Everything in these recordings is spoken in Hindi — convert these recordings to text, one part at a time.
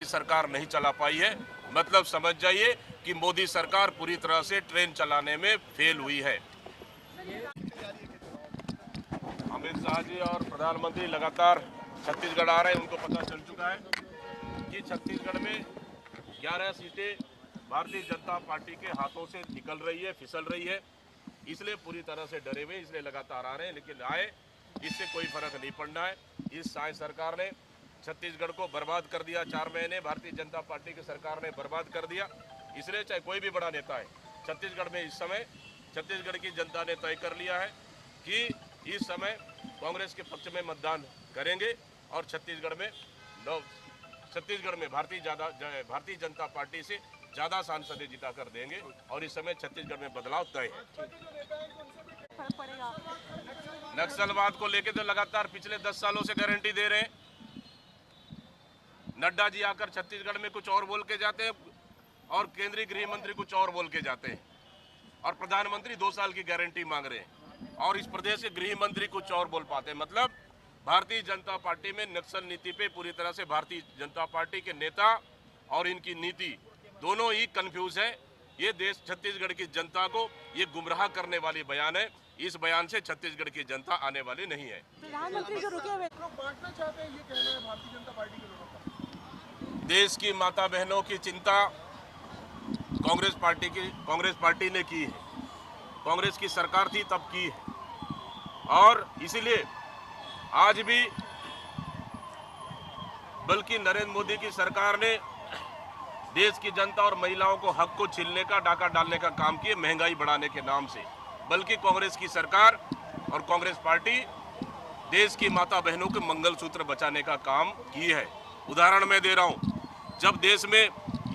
सरकार नहीं चला पाई है, मतलब समझ जाइए कि मोदी सरकार पूरी तरह से ट्रेन चलाने में फेल हुई है। अमित शाह जी और प्रधानमंत्री लगातार छत्तीसगढ़ आ रहे हैं। उनको पता चल चुका है कि छत्तीसगढ़ में 11 सीटें भारतीय जनता पार्टी के हाथों से निकल रही है, फिसल रही है, इसलिए पूरी तरह से डरे हुए, इसलिए लगातार आ रहे हैं। लेकिन आए, इससे कोई फर्क नहीं पड़ना है। इस साय सरकार ने छत्तीसगढ़ को बर्बाद कर दिया। 4 महीने भारतीय जनता पार्टी की सरकार ने बर्बाद कर दिया। इसलिए चाहे कोई भी बड़ा नेता है, छत्तीसगढ़ में इस समय छत्तीसगढ़ की जनता ने तय कर लिया है कि इस समय कांग्रेस के पक्ष में मतदान करेंगे और छत्तीसगढ़ में भारतीय जनता पार्टी से ज़्यादा सांसदें जिता कर देंगे और इस समय छत्तीसगढ़ में बदलाव तय है। नक्सलवाद को लेकर तो लगातार पिछले 10 सालों से गारंटी दे रहे हैं। नड्डा जी आकर छत्तीसगढ़ में कुछ और बोल के जाते हैं और केंद्रीय गृह मंत्री कुछ और बोल के जाते हैं और प्रधानमंत्री 2 साल की गारंटी मांग रहे हैं और इस प्रदेश के गृह मंत्री कुछ और बोल पाते हैं। मतलब भारतीय जनता पार्टी में नक्सल नीति पे पूरी तरह से भारतीय जनता पार्टी के नेता और इनकी नीति दोनों ही कंफ्यूज है। ये देश छत्तीसगढ़ की जनता को ये गुमराह करने वाली बयान है। इस बयान से छत्तीसगढ़ की जनता आने वाली नहीं है। प्रधानमंत्री जो रुके हुए बांटना चाहते हैं, ये कहना है भारतीय जनता पार्टी के लोगों का। देश की माता बहनों की चिंता कांग्रेस पार्टी ने की है, कांग्रेस की सरकार थी तब की है और इसीलिए आज भी बल्कि नरेंद्र मोदी की सरकार ने देश की जनता और महिलाओं को हक को छीनने का, डाका डालने का काम किए महंगाई बढ़ाने के नाम से। बल्कि कांग्रेस की सरकार और कांग्रेस पार्टी देश की माता बहनों के मंगलसूत्र बचाने का काम की है। उदाहरण मैं दे रहा हूं, जब देश में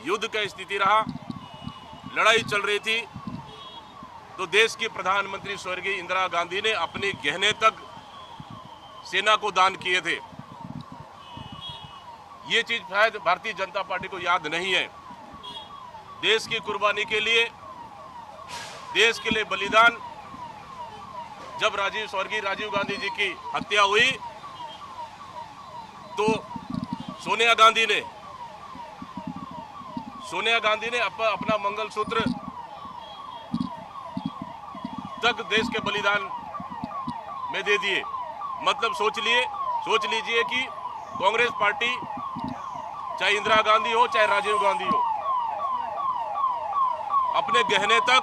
युद्ध की स्थिति रहा, लड़ाई चल रही थी, तो देश की प्रधानमंत्री स्वर्गीय इंदिरा गांधी ने अपने गहने तक सेना को दान किए थे। ये चीज शायद भारतीय जनता पार्टी को याद नहीं है। देश की कुर्बानी के लिए, देश के लिए बलिदान, जब स्वर्गीय राजीव गांधी जी की हत्या हुई तो सोनिया गांधी ने अपना मंगलसूत्र तक देश के बलिदान में दे दिए। मतलब सोच लीजिए कि कांग्रेस पार्टी, चाहे इंदिरा गांधी हो चाहे राजीव गांधी हो, अपने गहने तक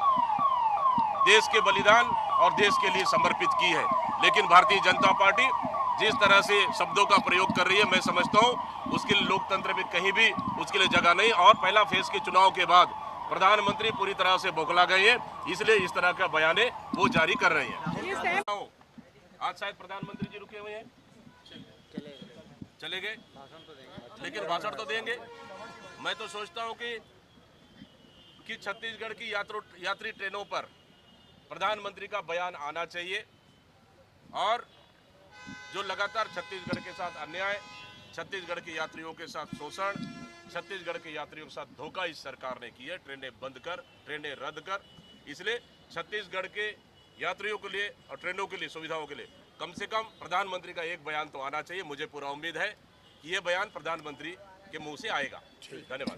देश के बलिदान और देश के लिए समर्पित की है। लेकिन भारतीय जनता पार्टी जिस तरह से शब्दों का प्रयोग कर रही है, मैं समझता हूं उसके लिए लोकतंत्र में कहीं भी उसके लिए जगह नहीं। और पहला फेज के चुनाव के बाद प्रधानमंत्री पूरी तरह से बौखला गए हैं, इसलिए इस तरह का बयाने वो जारी कर रहे हैं। आज शायद प्रधानमंत्री जी रुके हुए हैं, चले गए, लेकिन भाषण तो देंगे। मैं तो सोचता हूं कि छत्तीसगढ़ की यात्री ट्रेनों पर प्रधानमंत्री का बयान आना चाहिए और जो लगातार छत्तीसगढ़ के साथ अन्याय, छत्तीसगढ़ के यात्रियों के साथ शोषण, छत्तीसगढ़ के यात्रियों के साथ धोखा इस सरकार ने की है, ट्रेनें बंद कर, ट्रेनें रद्द कर। इसलिए छत्तीसगढ़ के यात्रियों के लिए और ट्रेनों के लिए, सुविधाओं के लिए कम से कम प्रधानमंत्री का एक बयान तो आना चाहिए। मुझे पूरा उम्मीद है कि ये बयान प्रधानमंत्री के मुंह से आएगा। धन्यवाद।